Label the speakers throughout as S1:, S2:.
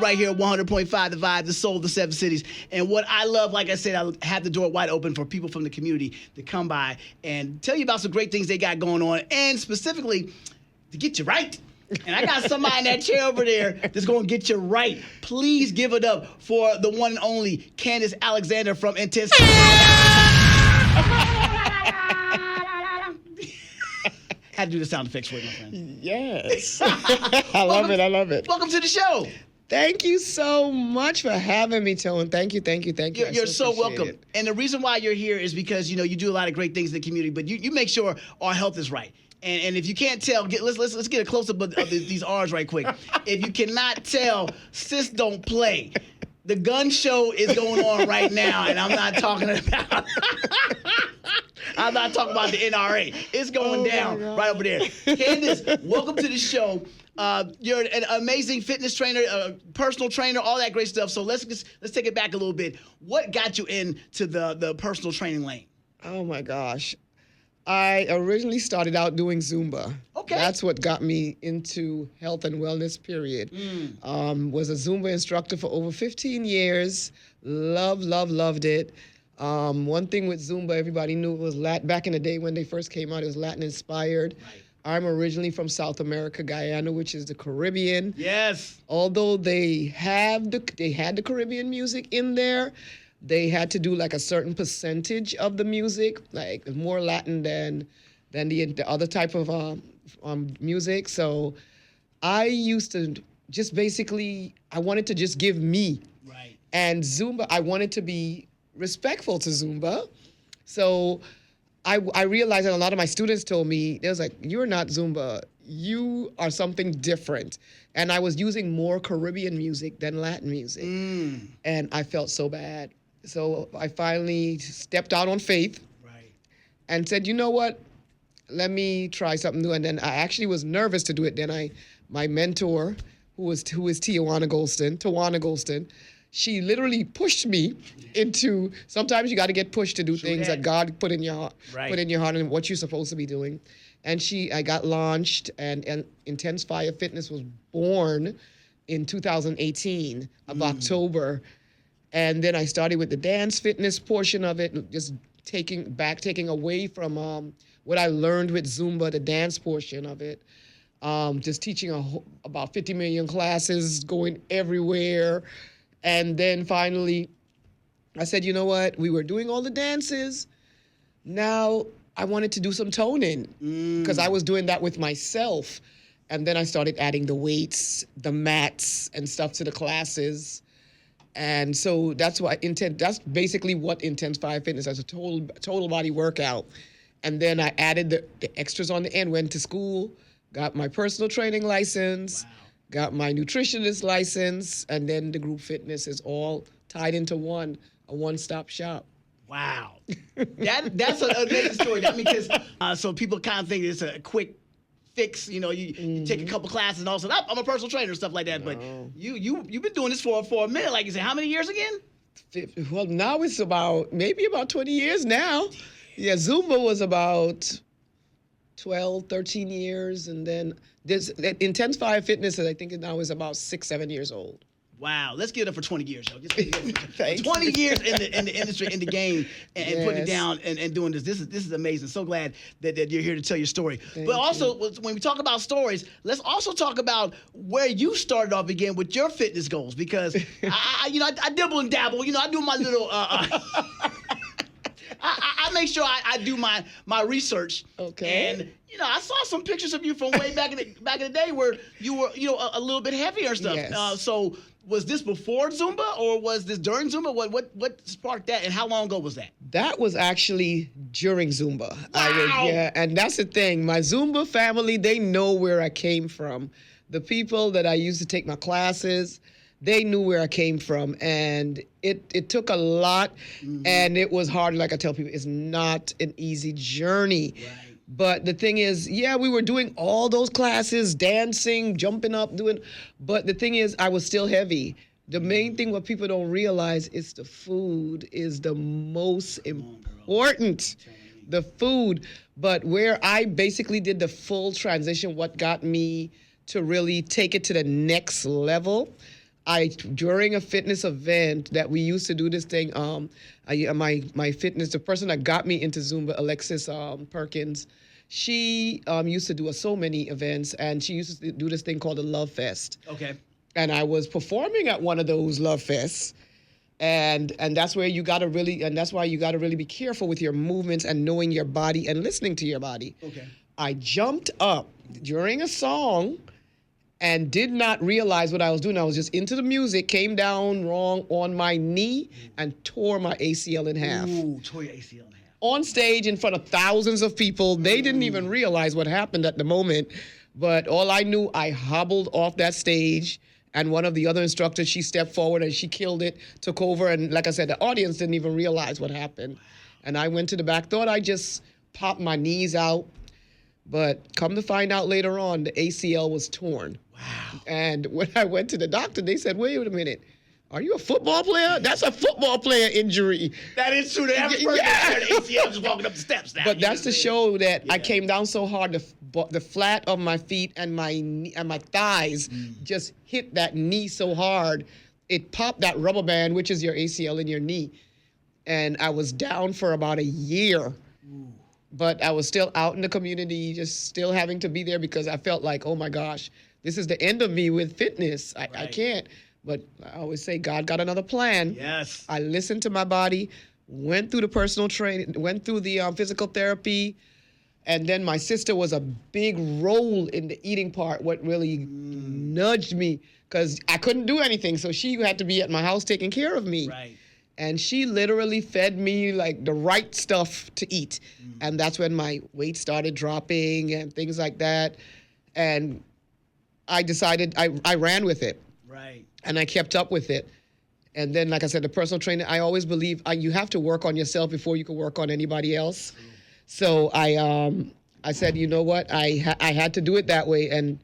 S1: right here at 100.5 The Vibe, the soul of the 7 cities. And what I love, like I said, I have the door wide open for people from the community to come by and tell you about some great things they got going on, and specifically to get you right. And I got somebody in that chair over there that's going to get you right. Please give it up for the one and only Candace Alexander from Intense Had to do the sound effects for you, my friend.
S2: Yes. I love it.
S1: Welcome to the show.
S2: Thank you so much for having me, Tone. Thank you.
S1: You're so welcome.
S2: It.
S1: And the reason why you're here is because, you do a lot of great things in the community, but you make sure our health is right. And if you can't tell, let's get a close-up of these R's right quick. If you cannot tell, sis don't play. The gun show is going on right now, and I'm not talking about the NRA. It's going down right over there. Candace, welcome to the show. You're an amazing fitness trainer, personal trainer, all that great stuff. So let's take it back a little bit. What got you into the personal training lane?
S2: Oh my gosh. I originally started out doing Zumba.
S1: Okay.
S2: That's what got me into health and wellness, period. Was a Zumba instructor for over 15 years. Loved it. One thing with Zumba, everybody knew it was Latin. Back in the day when they first came out, it was Latin inspired.
S1: Right.
S2: I'm originally from South America, Guyana, which is the Caribbean.
S1: Yes.
S2: Although they had the Caribbean music in there, they had to do like a certain percentage of the music, like more Latin than the other type of music. So I used to just basically, I wanted to just give me.
S1: Right. And
S2: Zumba, I wanted to be respectful to Zumba. So I realized that a lot of my students told me, they was like, you're not Zumba, you are something different. And I was using more Caribbean music than Latin music. And I felt so bad. So I finally stepped out on faith.
S1: Right. And
S2: said, you know what, let me try something new. And then I actually was nervous to do it. Then my mentor, who is Tawana Golston, she literally pushed me into, sometimes you got to get pushed to do things that God put in your heart, and what you're supposed to be doing. And I got launched, and Intense Fiyaaaaah Fitness was born in 2018 of October. And then I started with the dance fitness portion of it, just taking away from what I learned with Zumba, the dance portion of it. Just teaching about 50 million classes, going everywhere. And then finally, I said, you know what? We were doing all the dances. Now I wanted to do some toning because I was doing that with myself. And then I started adding the weights, the mats, and stuff to the classes. And so that's basically what Intense Fiyaaaaah Fitness is, a total body workout. And then I added the extras on the end, went to school, got my personal training license, got my nutritionist license, and then the group fitness is all tied into a one-stop shop.
S1: Wow. That's an amazing story. Because so people kind of think it's a quick fix, you take a couple classes and all of a sudden, I'm a personal trainer and stuff like that. No. But you've been doing this for a minute, like you said. How many years again?
S2: Well, now it's maybe about 20 years now. Yeah, Zumba was about 12, 13 years, and then this Intense Fiyaaaaah Fitness, I think now is about 6, 7 years old.
S1: Wow, let's give it up for 20 years, yo. Just
S2: 20
S1: years in the industry, in the game, and putting it down and doing this. This is amazing. So glad that you're here to tell your story. But also, when we talk about stories, let's also talk about where you started off again with your fitness goals. Because I dibble and dabble. I do my little. I make sure I do my research.
S2: Okay.
S1: And I saw some pictures of you from way back in the day where you were a little bit heavier and stuff.
S2: Yes.
S1: So was this before Zumba or was this during Zumba? What sparked that, and how long ago was that?
S2: That was actually during Zumba.
S1: Wow.
S2: And that's the thing. My Zumba family, they know where I came from. The people that I used to take my classes, they knew where I came from, and it took a lot, and it was hard. Like I tell people, it's not an easy journey.
S1: Right.
S2: But the thing is, we were doing all those classes, dancing, jumping up, but the thing is, I was still heavy. The main thing what people don't realize is the food is the most important. The food. But where I basically did the full transition, what got me to really take it to the next level, During a fitness event that we used to do this thing, my fitness, the person that got me into Zumba, Alexis Perkins, she used to do so many events, and she used to do this thing called a Love Fest.
S1: Okay.
S2: And I was performing at one of those Love Fests. And that's where that's why you got to really be careful with your movements and knowing your body and listening to your body.
S1: Okay.
S2: I jumped up during a song and did not realize what I was doing. I was just into the music, came down wrong on my knee and tore my ACL in half.
S1: Ooh, tore your ACL in half.
S2: On stage in front of thousands of people. They didn't even realize what happened at the moment. But all I knew, I hobbled off that stage. And one of the other instructors, she stepped forward and she killed it, took over. And like I said, the audience didn't even realize what happened. And I went to the back, thought I just popped my knees out. But come to find out later on, the ACL was torn.
S1: Wow.
S2: And when I went to the doctor, they said, wait a minute. Are you a football player? That's a football player injury.
S1: That is true. The average person has an ACL just walking up the steps now.
S2: But that's to show that I came down so hard, the flat of my feet and my thighs just hit that knee so hard, it popped that rubber band, which is your ACL in your knee. And I was down for about a year. Ooh. But I was still out in the community, just still having to be there because I felt like, oh my gosh, this is the end of me with fitness. I can't. But I always say, God got another plan.
S1: Yes.
S2: I listened to my body, went through the personal training, went through the physical therapy, and then my sister was a big role in the eating part, what really nudged me, because I couldn't do anything. So she had to be at my house taking care of me.
S1: Right.
S2: And she literally fed me like the right stuff to eat. And that's when my weight started dropping and things like that. And I decided I ran with it.
S1: Right.
S2: And I kept up with it. And then, like I said, the personal trainer, I always believe you have to work on yourself before you can work on anybody else. So I said, you know what? I had to do it that way. And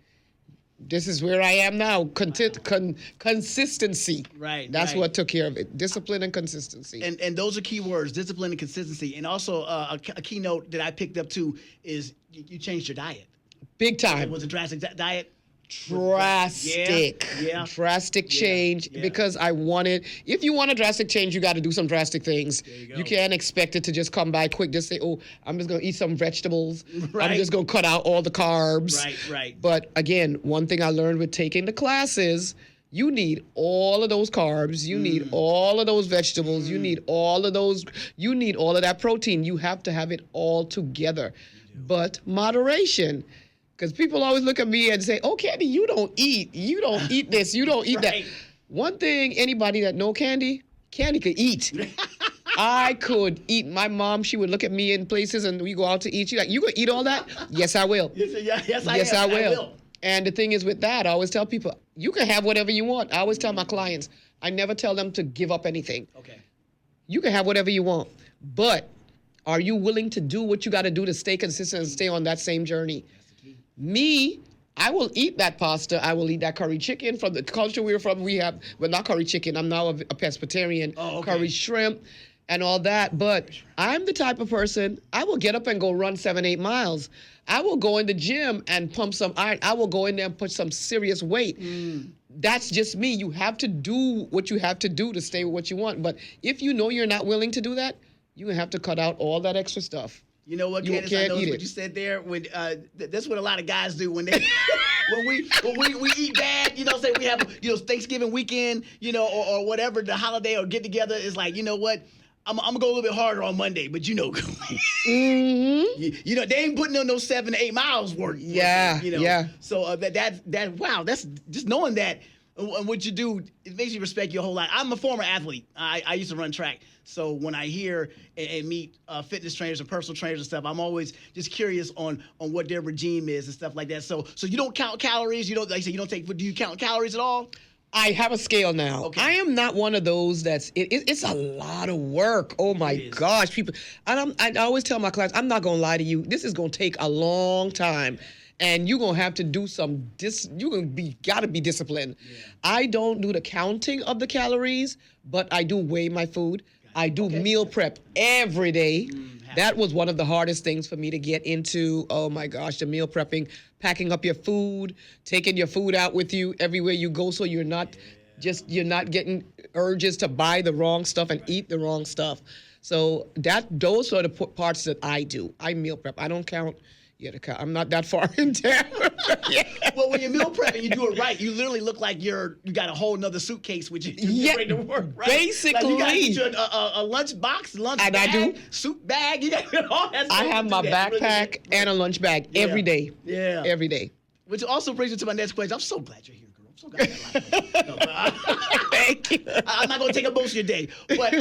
S2: this is where I am now. Consistency.
S1: Right.
S2: That's what took care of it. Discipline and consistency.
S1: And those are key words, discipline and consistency. And also a keynote that I picked up too is you changed your diet.
S2: Big time.
S1: It was a drastic diet.
S2: Drastic change because I wanted, if you want a drastic change, you got to do some drastic things. You can't expect it to just come by quick. Just say, oh, I'm just going to eat some vegetables. Right. I'm just going to cut out all the carbs.
S1: Right.
S2: But again, one thing I learned with taking the classes, you need all of those carbs. You need all of those vegetables. You need all of that protein. You have to have it all together. But moderation. Because people always look at me and say, oh, Candy, you don't eat this, you don't eat that. One thing, anybody that know Candy could eat. I could eat. My mom, she would look at me in places and we go out to eat. She's like, you could eat all that? Yes, I will.
S1: Yes,
S2: I will. And the thing is with that, I always tell people, you can have whatever you want. I always tell my clients, I never tell them to give up anything.
S1: Okay.
S2: You can have whatever you want. But are you willing to do what you got to do to stay consistent and stay on that same journey? Me, I will eat that pasta. I will eat that curry chicken. From the culture we're from, not curry chicken. I'm now a pescatarian.
S1: Oh, okay.
S2: Curry shrimp and all that. But I'm the type of person, I will get up and go run 7-8 miles. I will go in the gym and pump some iron. I will go in there and put some serious weight. That's just me. You have to do what you have to do to stay with what you want. But if you know you're not willing to do that, you have to cut out all that extra stuff.
S1: You know what, Candace? I know what you said there. When that's what a lot of guys do when they when we eat bad. You know, say we have Thanksgiving weekend, or whatever the holiday or get together is like. You know what? I'm gonna go a little bit harder on Monday, but they ain't putting on those 7 to 8 miles work.
S2: Yeah.
S1: So that's just knowing that. And what you do, it makes you respect your whole life. I'm a former athlete. I used to run track. So when I hear and meet fitness trainers and personal trainers and stuff, I'm always just curious on what their regime is and stuff like that. So you don't count calories. You don't, like I say, do you count calories at all?
S2: I have a scale now.
S1: Okay.
S2: I am not one of those it's a lot of work. Oh my gosh, people. And I always tell my clients, I'm not gonna lie to you. This is gonna take a long time. And you're going to have to do gotta be disciplined. Yeah. I don't do the counting of the calories, but I do weigh my food. I do meal prep every day. That was one of the hardest things for me to get into. Oh my gosh, the meal prepping, packing up your food, taking your food out with you everywhere you go so you're not Just you're not getting urges to buy the wrong stuff and eat the wrong stuff. So those are the parts that I do. I meal prep. I don't count. Yeah, I'm not that far in there. Yeah.
S1: Well, when you meal prep and you do it right, you literally look like you got a whole nother suitcase with you ready to work. Right?
S2: Basically,
S1: like you got to get you a lunch box,
S2: and bag,
S1: I do. Soup bag. You got all that stuff.
S2: I have my backpack and a lunch bag every day.
S1: Yeah,
S2: every day.
S1: Which also brings me to my next question. I'm so glad you're here, girl. I'm so glad
S2: Thank you.
S1: I'm not going to take up most of your day, but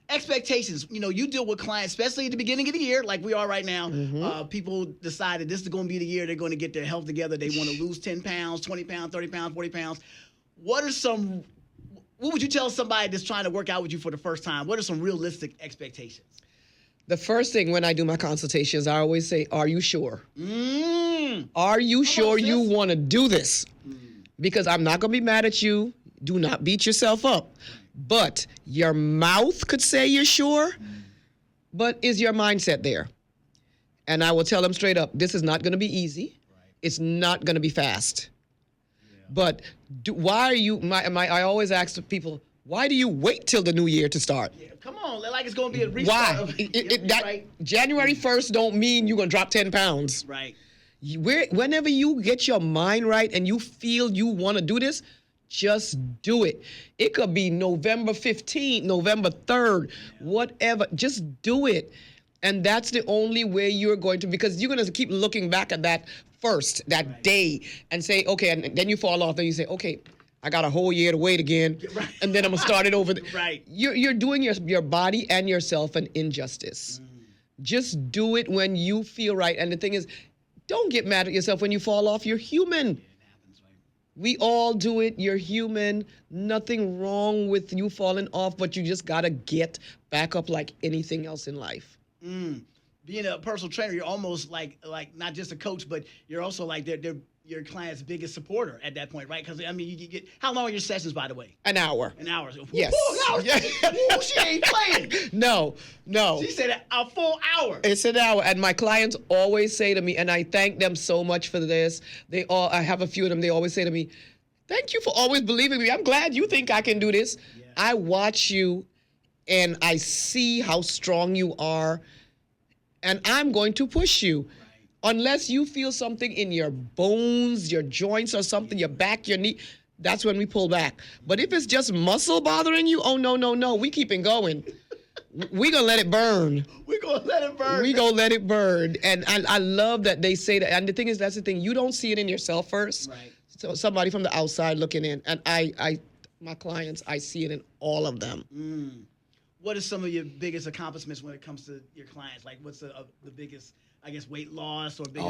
S1: expectations. You deal with clients, especially at the beginning of the year, like we are right now. People decided this is going to be the year they're going to get their health together. They want to lose 10 pounds, 20 pounds, 30 pounds, 40 pounds. What would you tell somebody that's trying to work out with you for the first time? What are some realistic expectations?
S2: The first thing when I do my consultations, I always say, are you sure? Are you sure you want to do this? Because I'm not going to be mad at you. Do not beat yourself up. But your mouth could say you're sure, but is your mindset there? And I will tell them straight up, this is not going to be easy. It's not going to be fast. But why are you, I always ask the people, why do you wait till the new year to start?
S1: Yeah, come on, like it's going to be a restart.
S2: Why? January 1st don't mean you're going to drop 10 pounds.
S1: Right.
S2: Whenever you get your mind right and you feel you want to do this, just do it. It could be November 15th, November 3rd, whatever. Just do it. And that's the only way you're going to, because you're going to keep looking back at that day and say, okay, and then you fall off. Then you say, okay, I got a whole year to wait again, and then I'm going to start it over.
S1: Right.
S2: You're doing your body and yourself an injustice. Just do it when you feel right. And the thing is, don't get mad at yourself when you fall off. You're human. We all do it. You're human. Nothing wrong with you falling off, but you just got to get back up like anything else in life.
S1: Being a personal trainer, you're almost like not just a coach, but you're also like they're your client's biggest supporter at that point, right? Because, I mean, you get, how long are your sessions, by the way?
S2: An hour.
S1: An hour.
S2: Yes.
S1: An hour. Ooh, she ain't playing.
S2: No.
S1: She said a full hour.
S2: It's an hour. And my clients always say to me, and I thank them so much for this. I have a few of them, they always say to me, thank you for always believing me. I'm glad you think I can do this. Yeah. I watch you and I see how strong you are, and I'm going to push you. Unless you feel something in your bones, your joints or something, your back, your knee, that's when we pull back. But if it's just muscle bothering you, oh, no, we keep it going. We're going to let it burn.
S1: We're going to let it burn.
S2: We're going to let it burn. And I love that they say that. And the thing is, that's the thing. You don't see it in yourself first.
S1: Right.
S2: So somebody from the outside looking in. And my clients, I see it in all of them.
S1: What are some of your biggest accomplishments when it comes to your clients? Like, what's the biggest, I guess, weight loss or biggest,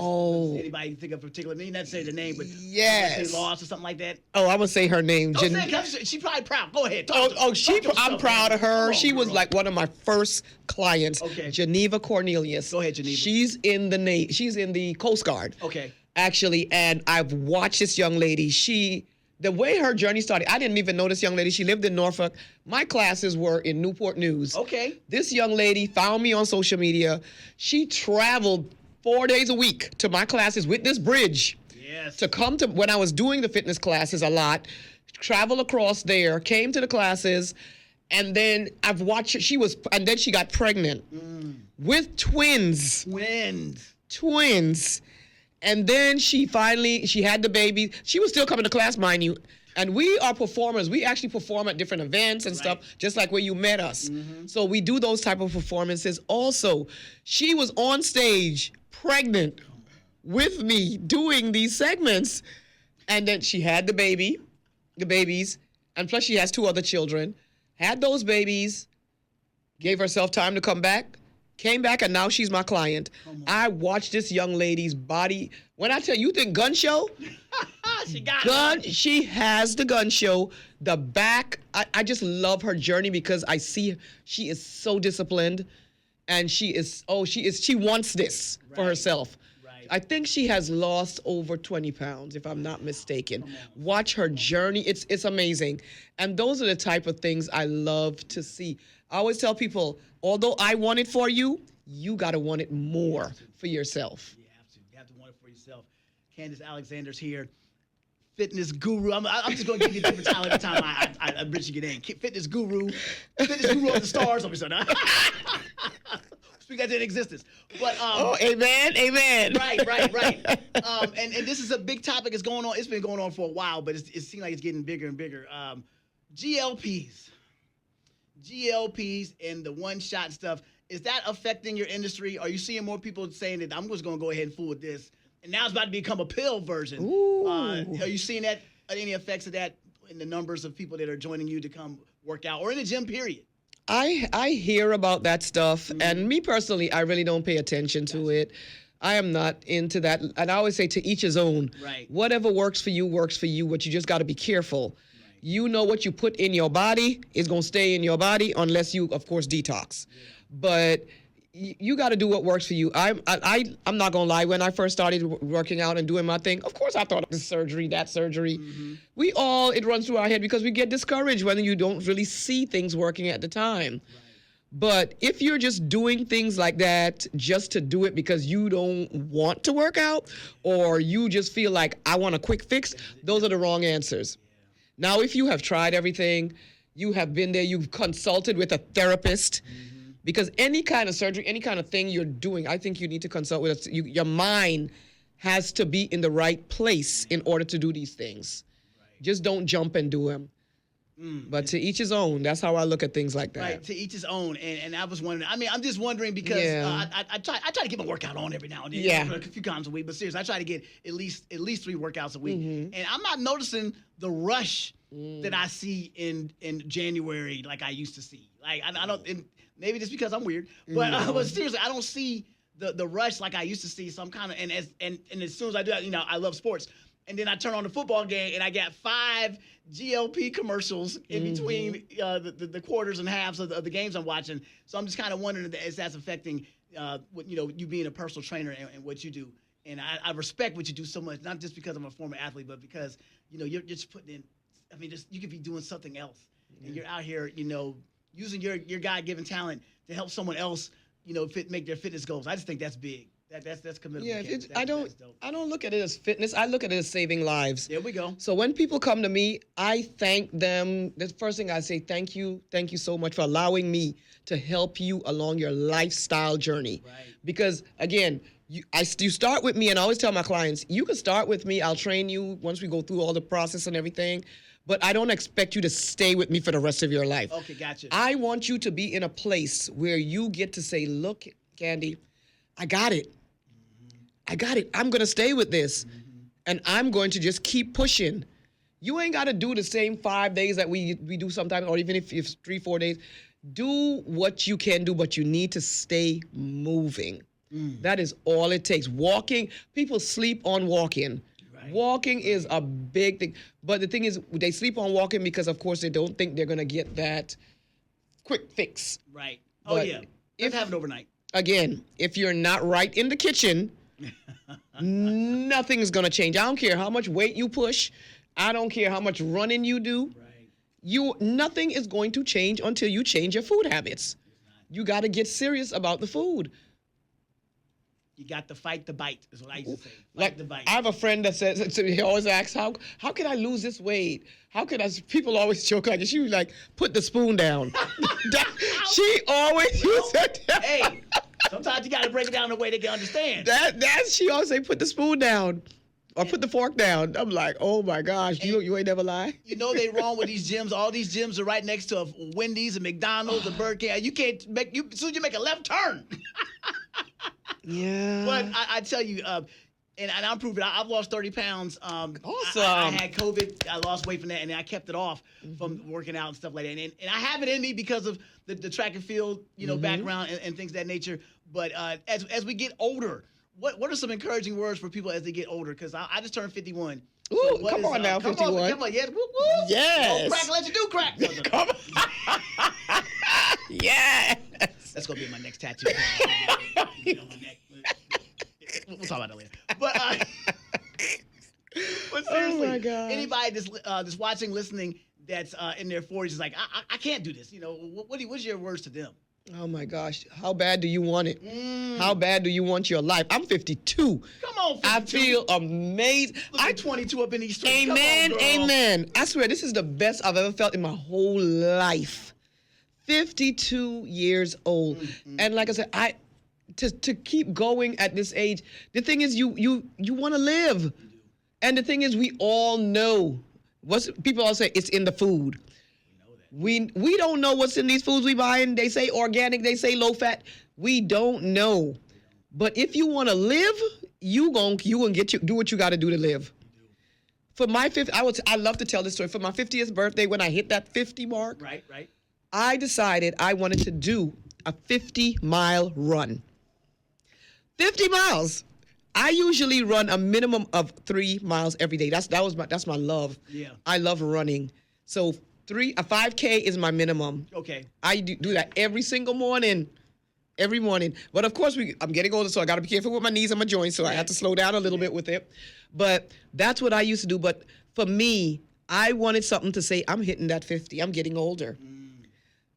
S1: anybody think of particular, maybe not say the name, but weight loss or something like that?
S2: Oh, I'm going to say her name.
S1: She's probably proud. Go ahead.
S2: I'm proud of her. She was like one of my first clients.
S1: Okay.
S2: Geneva Cornelius.
S1: Go ahead, Geneva.
S2: She's in the Coast Guard.
S1: Okay.
S2: Actually, and I've watched this young lady. The way her journey started, I didn't even know this young lady. She lived in Norfolk. My classes were in Newport News.
S1: Okay.
S2: This young lady found me on social media. She traveled 4 days a week to my classes with this bridge.
S1: Yes.
S2: To come to, when I was doing the fitness classes a lot, travel across there, came to the classes, and then I've watched her. And then she got pregnant with twins. Twins. And then she had the baby. She was still coming to class, mind you. And we are performers. We actually perform at different events and stuff, just like where you met us. So we do those type of performances. Also, she was on stage, pregnant, with me, doing these segments. And then she had the babies, and plus she has 2 other children, had those babies, gave herself time to come back, came back, and now she's my client. I watched this young lady's body. When I tell you think gun show, she has the gun show, the back. I just love her journey because I see she is so disciplined, and she wants this for herself. I think she has lost over 20 pounds, if I'm not mistaken. Watch her journey. It's amazing. And those are the type of things I love to see. I always tell people, although I want it for you, you got to want it more for yourself.
S1: You have to want it for yourself. Candace Alexander's here. fitness guru. I'm just going to give you a different title every time I bridge you get in. Fitness guru of the stars. I'll be so speak that into existence. But
S2: amen.
S1: Right. And this is a big topic. It's going on. It's been going on for a while, but it seems like it's getting bigger and bigger. GLPs and the one-shot stuff. Is that affecting your industry? Are you seeing more people saying that I'm just going to go ahead and fool with this? And now it's about to become a pill version. Are you seeing that any effects of that in the numbers of people that are joining you to come work out or in the gym, period?
S2: I hear about that stuff, and me personally, I really don't pay attention to it. I am not into that. And I always say to each his own.
S1: Right.
S2: Whatever works for you, but you just got to be careful. Right. You know what you put in your body is going to stay in your body unless you, of course, detox. Yeah. But you got to do what works for you. I'm not going to lie. When I first started working out and doing my thing, of course I thought of this surgery, that surgery. It runs through our head because we get discouraged when you don't really see things working at the time. Right. But if you're just doing things like that just to do it because you don't want to work out or you just feel like I want a quick fix, those are the wrong answers. Yeah. Now, if you have tried everything, you have been there, you've consulted with a therapist, because any kind of surgery, any kind of thing you're doing, I think you need to consult with your mind has to be in the right place in order to do these things. Right. Just don't jump and do them. But to each his own. That's how I look at things like that.
S1: Right, to each his own. And I was wondering, I'm just wondering because I try to get my workout on every now and then.
S2: Yeah.
S1: A few times a week. But seriously, I try to get at least 3 workouts a week. And I'm not noticing the rush that I see in January like I used to see. Like, I don't, and maybe just because I'm weird. But seriously, I don't see the rush like I used to see. So I'm kind of, and as soon as I do that, I love sports. And then I turn on the football game, and I got 5 GLP commercials in between the quarters and halves of the games I'm watching. So I'm just kind of wondering if that's affecting you being a personal trainer and what you do. And I respect what you do so much, not just because I'm a former athlete, but because you're just putting in. I mean, just you could be doing something else, and you're out here, using your God-given talent to help someone else, make their fitness goals. I just think that's big. That's commitment.
S2: Yeah, I don't look at it as fitness. I look at it as saving lives.
S1: There we go.
S2: So when people come to me, I thank them. The first thing I say, thank you so much for allowing me to help you along your lifestyle journey. Right. Because again, you start with me, and I always tell my clients, you can start with me. I'll train you once we go through all the process and everything. But I don't expect you to stay with me for the rest of your life.
S1: Okay, gotcha.
S2: I want you to be in a place where you get to say, look, Candy, I got it. I got it. I'm going to stay with this. And I'm going to just keep pushing. You ain't got to do the same 5 days that we do sometimes, or even if it's 3-4 days. Do what you can do, but you need to stay moving. That is all it takes. Walking, people sleep on walking. Right. Walking is a big thing. But the thing is, they sleep on walking because, of course, they don't think they're going to get that quick fix.
S1: Right. Oh, but yeah. Let's have it overnight.
S2: Again, if you're not right in the kitchen, nothing's going to change. I don't care how much weight you push. I don't care how much running you do. Right. Nothing is going to change until you change your food habits. You got to get serious about the food.
S1: You got to fight the bite, is what I used to say.
S2: Like, the bite. I have a friend that says, he always asks, how can I lose this weight? How can I, people always joke like this. She was like, put the spoon down. She always used that.
S1: Hey, sometimes you got to break it down in a way they can understand.
S2: She always say, put the spoon down. Or put the fork down. I'm like, oh my gosh, you ain't never lie.
S1: They wrong with these gyms. All these gyms are right next to Wendy's and McDonald's and Burger King. You can't as soon as you make a left turn.
S2: Yeah.
S1: But I tell you, and I'm proving I've lost 30 pounds.
S2: Awesome.
S1: I had COVID. I lost weight from that, and I kept it off from working out and stuff like that. And I have it in me because of the track and field, background and things of that nature. But as we get older, what are some encouraging words for people as they get older? Because I just turned 51.
S2: Ooh,
S1: so
S2: come on now, 51.
S1: Come on, yes. Woo, woo.
S2: Yes.
S1: Oh, crack, let you do crack. No.
S2: Come on. Yes.
S1: That's going to be my next tattoo. On my neck. We'll talk about that later. But seriously, anybody that's watching, listening, that's in their 40s is like, I can't do this. What's your words to them?
S2: Oh my gosh. How bad do you want it? How bad do you want your life? I'm 52.
S1: Come on, 52.
S2: I feel amazed.
S1: Look at 22 up in these streets.
S2: Amen,
S1: Come on, girl.
S2: amen. I swear, this is the best I've ever felt in my whole life. 52 years old. And like I said, to keep going at this age, the thing is you want to live. And the thing is, we all know, people all say, it's in the food. We don't know what's in these foods we buy, and they say organic, they say low fat. We don't know. But if you want to live, you gonna do what you got to do to live. For my 50th, I love to tell this story. For my 50th birthday, when I hit that 50 mark,
S1: Right.
S2: I decided I wanted to do a 50-mile run. 50 miles. I usually run a minimum of 3 miles every day. That's my love.
S1: Yeah.
S2: I love running. So a 5K is my minimum.
S1: Okay.
S2: I do that every single morning. Every morning. But of course, I'm getting older, so I got to be careful with my knees and my joints, so I have to slow down a little bit with it. But that's what I used to do. But for me, I wanted something to say, I'm hitting that 50. I'm getting older.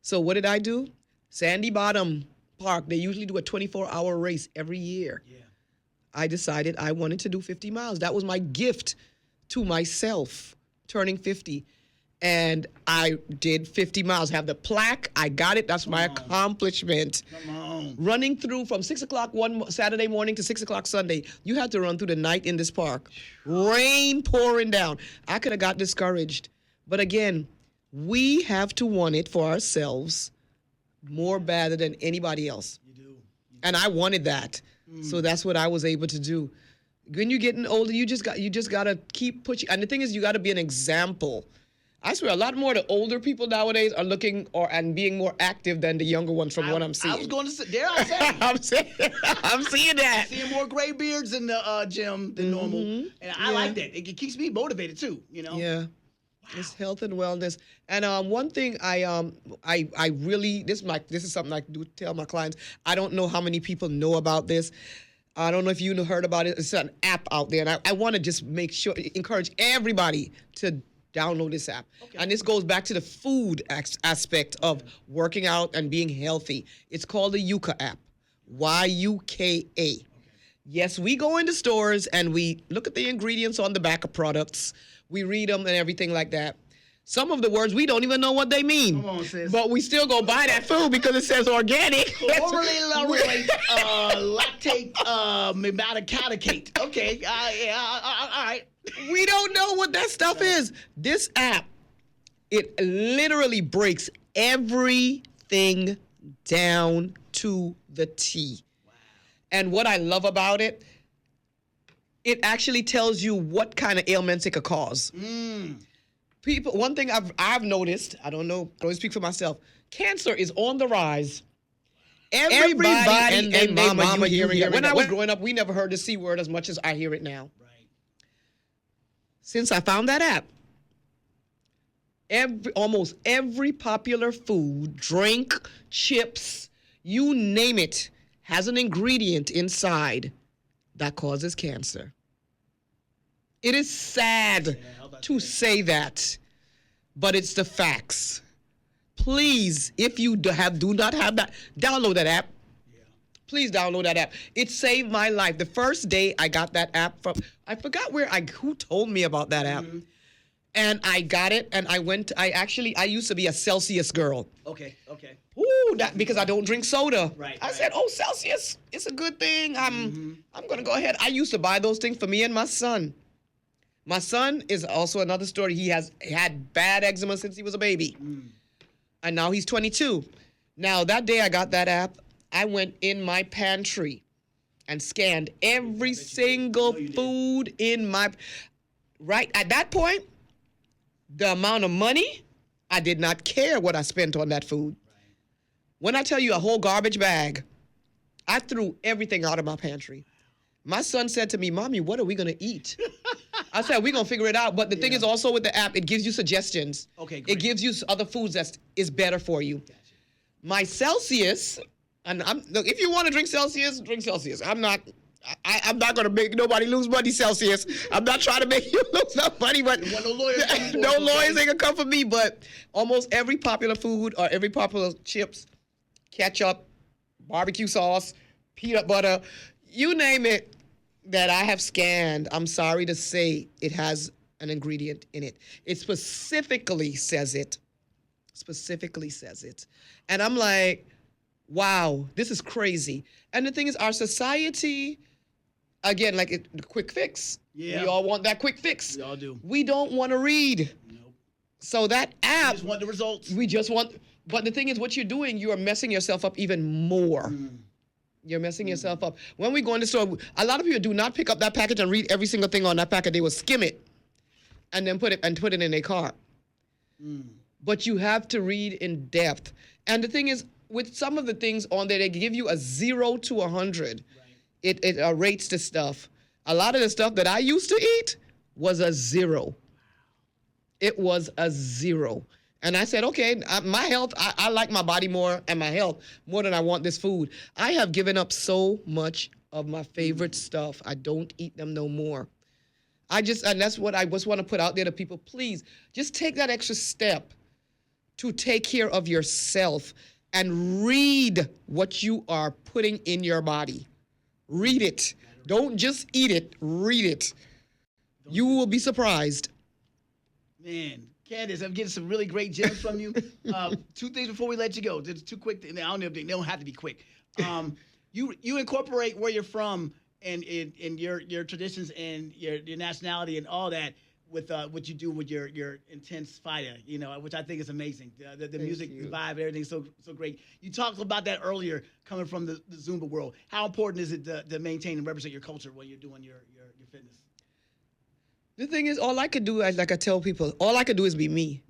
S2: So what did I do? Sandy Bottom Park, they usually do a 24-hour race every year.
S1: Yeah.
S2: I decided I wanted to do 50 miles. That was my gift to myself, turning 50. And I did 50 miles. Have the plaque. I got it. That's my accomplishment.
S1: Come on.
S2: Running through from 6 o'clock one Saturday morning to 6 o'clock Sunday. You had to run through the night in this park. Rain pouring down. I could have got discouraged. But again, we have to want it for ourselves more badder than anybody else.
S1: You do.
S2: And I wanted that. So that's what I was able to do. When you're getting older, you just got to keep pushing. And the thing is, you got to be an example. I swear, a lot more of the older people nowadays are looking and being more active than the younger ones from what I'm seeing.
S1: I was going to say, dare I say,
S2: I'm seeing that.
S1: seeing more gray beards in the gym than normal. And I like that. It keeps me motivated too, you know?
S2: Yeah. Wow. It's health and wellness. And one thing I really, this is something I do tell my clients. I don't know how many people know about this. I don't know if you heard about it. It's an app out there. And I want to just encourage everybody to download this app. Okay. And this goes back to the food aspect of working out and being healthy. It's called the Yuka app. Yuka. Okay. Yes, we go into stores and we look at the ingredients on the back of products. We read them and everything like that. Some of the words, we don't even know what they mean.
S1: Come on, sis.
S2: But we still go buy that food because it says organic.
S1: Chlorally lactate metacaticate. Okay, all right.
S2: We don't know what that stuff is. This app, it literally breaks everything down to the T. Wow. And what I love about it, it actually tells you what kind of ailments it could cause. People, one thing I've noticed, I don't know, I don't speak for myself, cancer is on the rise. Everybody and their mama hearing it. When I was growing up, we never heard the C word as much as I hear it now. Right. Since I found that app, almost every popular food, drink, chips, you name it, has an ingredient inside that causes cancer. It is sad to say that, but it's the facts. Please, if you do not have that, download that app. Yeah. Please download that app. It saved my life. The first day I got that app from, I forgot who told me about that app. And I got it, and I used to be a Celsius girl.
S1: Okay.
S2: Ooh, because I don't drink soda.
S1: Right.
S2: I said, oh, Celsius, it's a good thing. I'm going to go ahead. I used to buy those things for me and my son. My son is also another story. He had bad eczema since he was a baby. And now he's 22. Now, that day I got that app, I went in my pantry and scanned every single food in my... Right at that point, the amount of money, I did not care what I spent on that food. When I tell you a whole garbage bag, I threw everything out of my pantry. My son said to me, Mommy, what are we going to eat? I said, we're going to figure it out. But the thing is also with the app, it gives you suggestions. Okay, great. It gives you other foods that is better for you. Gotcha. My Celsius, and look, if you want to drink Celsius, drink Celsius. I'm not going to make nobody lose money, Celsius. I'm not trying to make you lose no money, but no lawyers ain't going to come for me. But almost every popular food or every popular chips ketchup, barbecue sauce, peanut butter, you name it that I have scanned, I'm sorry to say it has an ingredient in it. It specifically says it. And I'm like, wow, this is crazy. And the thing is, our society, again, like the quick fix.
S1: Yeah.
S2: We all want that quick fix.
S1: We all do.
S2: We don't want to read.
S1: Nope.
S2: So that app,
S1: We just want the results.
S2: we just want, but the thing is, what you're doing, you are messing yourself up even more. You're messing yourself up. When we go in the store, a lot of people do not pick up that package and read every single thing on that package. They will skim it and then put it in their cart. But you have to read in depth. And the thing is, with some of the things on there, they give you a 0 to 100. Right. It rates the stuff. A lot of the stuff that I used to eat was a 0. It was a 0. And I said, okay, my health, I like my body more and my health more than I want this food. I have given up so much of my favorite stuff. I don't eat them no more. And that's what I just want to put out there to people. Please, just take that extra step to take care of yourself and read what you are putting in your body. Read it. Don't just eat it. Read it. You will be surprised.
S1: Man, Candace, I'm getting some really great gems from you. 2 things before we let you go. Just 2 quick things. I don't know if they don't have to be quick. You incorporate where you're from and in your traditions and your nationality and all that with what you do with your Intense Fiyaaaaah, which I think is amazing. The music, the vibe, everything's so great. You talked about that earlier, coming from the Zumba world. How important is it to maintain and represent your culture when you're doing your fitness?
S2: The thing is, all I could do, like I tell people, all I could do is be me.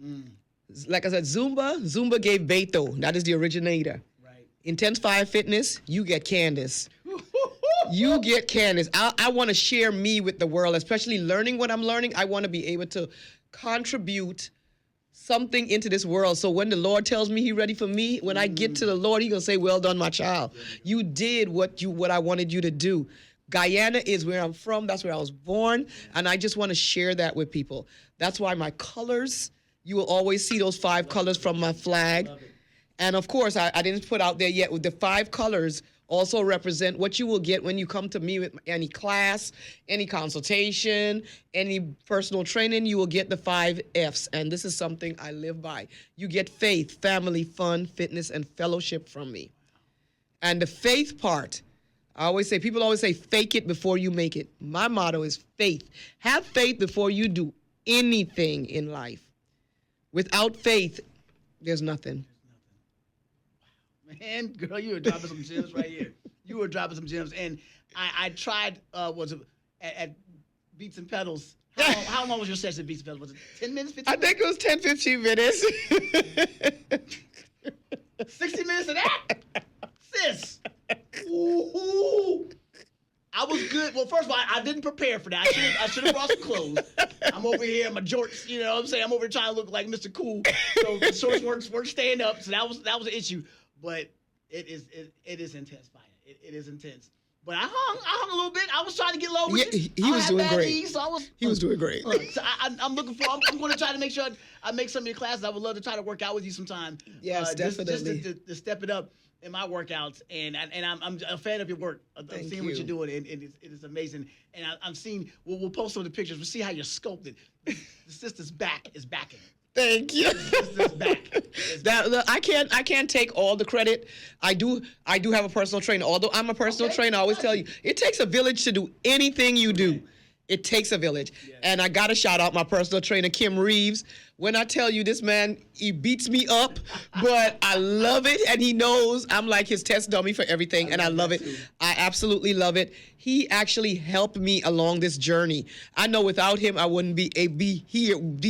S2: Like I said, Zumba gave Beto. That is the originator. Right. Intense Fiyaaaaah Fitness, you get Candace. You get Candace. I want to share me with the world, especially learning what I'm learning. I want to be able to contribute something into this world. So when the Lord tells me He's ready for me, when I get to the Lord, He's going to say, well done, my child. You did what I wanted you to do. Guyana is where I'm from. That's where I was born. And I just want to share that with people. That's why my colors, you will always see those 5 colors from my flag. And of course, I didn't put out there yet with the 5 colors also represent what you will get when you come to me with any class, any consultation, any personal training. You will get the 5 F's, and this is something I live by. You get faith, family, fun, fitness, and fellowship from me. And the faith part, people always say, fake it before you make it. My motto is faith. Have faith before you do anything in life. Without faith, there's nothing.
S1: Man, girl, you were dropping some gems right here. You were dropping some gems. And I tried, at Beats and Pedals. How long was your session at Beats and Pedals? Was it 10 minutes, 15 minutes?
S2: I think it was 10, 15 minutes.
S1: 60 minutes of that? Sis. Ooh. I was good. Well, first of all, I didn't prepare for that. I should have brought some clothes. I'm over here in my jorts, you know what I'm saying? I'm over here trying to look like Mr. Cool. So the shorts weren't staying up. So that was an issue. But it is intense fighting. It is intense. But I hung a little bit. I was trying to get low with you.
S2: He was doing great.
S1: Knees, so
S2: he was doing great.
S1: So I'm looking for. I'm going to try to make sure I make some of your classes. I would love to try to work out with you sometime.
S2: Yes, definitely.
S1: Just to step it up in my workouts. And I'm a fan of your work. I'm seeing what you're doing, and it is amazing. And I'm seeing. We'll post some of the pictures. We'll see how you're sculpted. The sister's back is backing.
S2: Thank you. I can't take all the credit. I do have a personal trainer. Although I'm a personal trainer, I always tell you, it takes a village to do anything you do. It takes a village. Yes. And I got to shout out my personal trainer, Kim Reeves. When I tell you this man, he beats me up, but I love it. And he knows I'm like his test dummy for everything. And I love it. I absolutely love it. He actually helped me along this journey. I know without him, I wouldn't be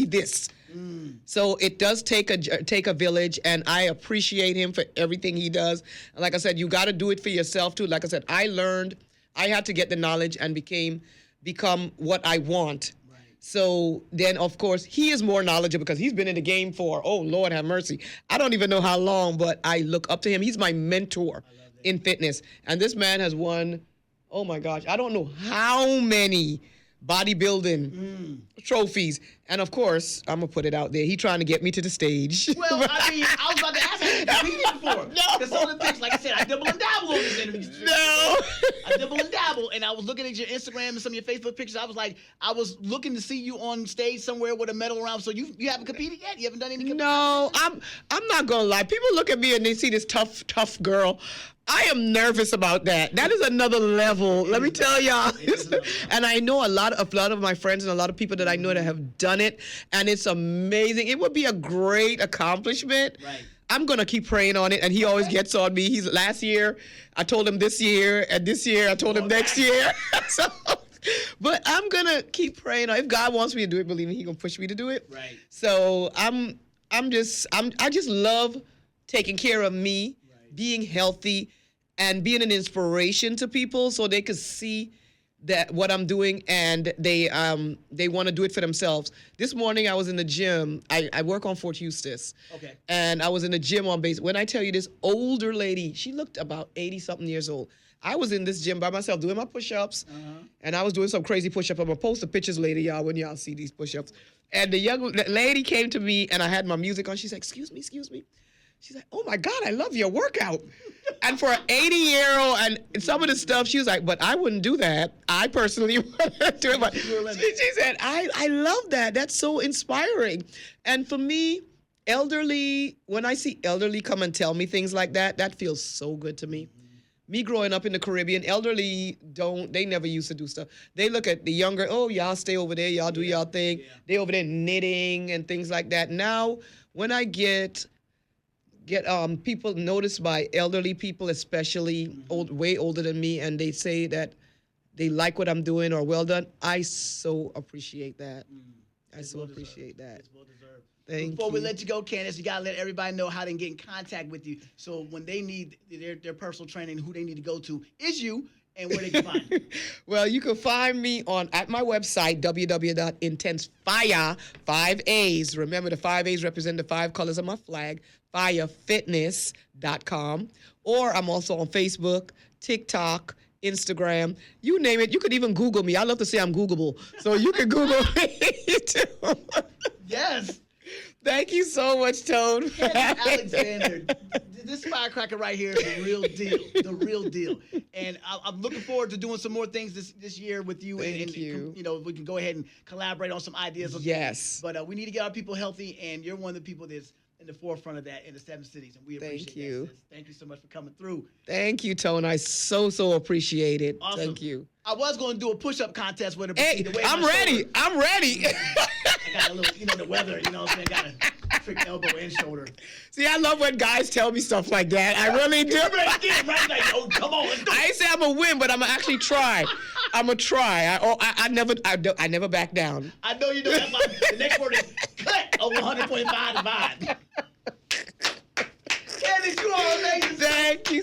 S2: this. So it does take a village, and I appreciate him for everything he does. And like I said, you got to do it for yourself too. Like I said, I had to get the knowledge and become what I want. Right. So then, of course, he is more knowledgeable because he's been in the game for, oh, Lord have mercy, I don't even know how long, but I look up to him. He's my mentor in fitness. And this man has won, oh my gosh, I don't know how many bodybuilding trophies. And of course, I'm gonna put it out there. He trying to get me to the stage.
S1: Well, I mean, I was about to ask how you competed before.
S2: No.
S1: Because some of the pictures, like I said, I double and dabble on this interview.
S2: No.
S1: I double and dabble, and I was looking at your Instagram and some of your Facebook pictures. I was like, I was looking to see you on stage somewhere with a medal around. So you haven't competed yet? You haven't done any?
S2: No, I'm not gonna lie. People look at me and they see this tough girl. I am nervous about that. That is another level. Let me tell y'all. And I know a lot of my friends and a lot of people that I know that have done it, and it's amazing. It would be a great accomplishment.
S1: Right.
S2: I'm gonna keep praying on it, and he always gets on me. He's last year, I told him this year, and this year I told him next year. So, but I'm gonna keep praying on. If God wants me to do it, believe me, He gonna push me to do it.
S1: Right.
S2: So I just love taking care of me, being healthy, and being an inspiration to people so they could see that what I'm doing, and they want to do it for themselves. This morning I was in the gym. I work on Fort Eustis.
S1: Okay.
S2: And I was in the gym on base. When I tell you, this older lady, she looked about 80-something years old. I was in this gym by myself doing my push-ups, and I was doing some crazy push-ups. I'm gonna post the pictures later, y'all, when y'all see these push-ups. And the lady came to me, and I had my music on. She's like, excuse me. She's like, oh my God, I love your workout. And for an 80-year-old and some of the stuff, she was like, but I wouldn't do that. I personally wouldn't do it. But she said, I love that. That's so inspiring. And for me, elderly, when I see elderly come and tell me things like that, that feels so good to me. Me growing up in the Caribbean, elderly they never used to do stuff. They look at the younger, oh, y'all stay over there, y'all do y'all thing. Yeah. They over there knitting and things like that. Now, when I get people noticed by elderly people, especially way older than me, and they say that they like what I'm doing or well done, I so appreciate that. I so appreciate that.
S1: It's well deserved.
S2: Thank
S1: Before
S2: you.
S1: we let you go, Candace, you gotta let everybody know how they can get in contact with you. So when they need their personal training, who they need to go to is you, and where they can find you.
S2: Well, you can find me at my website, www.intensefiyaaaaah, 5 A's. Remember, the 5 A's represent the 5 colors of my flag, fiyaafitness.com. Or I'm also on Facebook, TikTok, Instagram, you name it. You could even Google me. I love to say I'm Googleable. So you can Google me too.
S1: Yes.
S2: Thank you so much, Toad.
S1: Candace Alexander, this firecracker right here is the real deal, the real deal. And I'm looking forward to doing some more things this year with you.
S2: Thank you.
S1: You know, we can go ahead and collaborate on some ideas.
S2: Yes.
S1: But we need to get our people healthy, and you're one of the people that's in the forefront of that in the 7 cities, and we appreciate
S2: you.
S1: that. Sis. Thank you so much for coming through.
S2: Thank you, Tone. I so appreciate it.
S1: Awesome.
S2: Thank you.
S1: I was going to do a push-up contest with her.
S2: Hey, I'm ready. I'm ready.
S1: I got a little, the weather, what I'm saying, got a trick elbow and shoulder.
S2: See, I love when guys tell me stuff like that. I really do.
S1: Right? Like, oh, come on, let's do it.
S2: I ain't say I'm going to win, but I'm going to actually try. I'm going to try. I never back down.
S1: I know you know. That's why the next word is cut over 125 divide. Candace, you are amazing.
S2: Thank you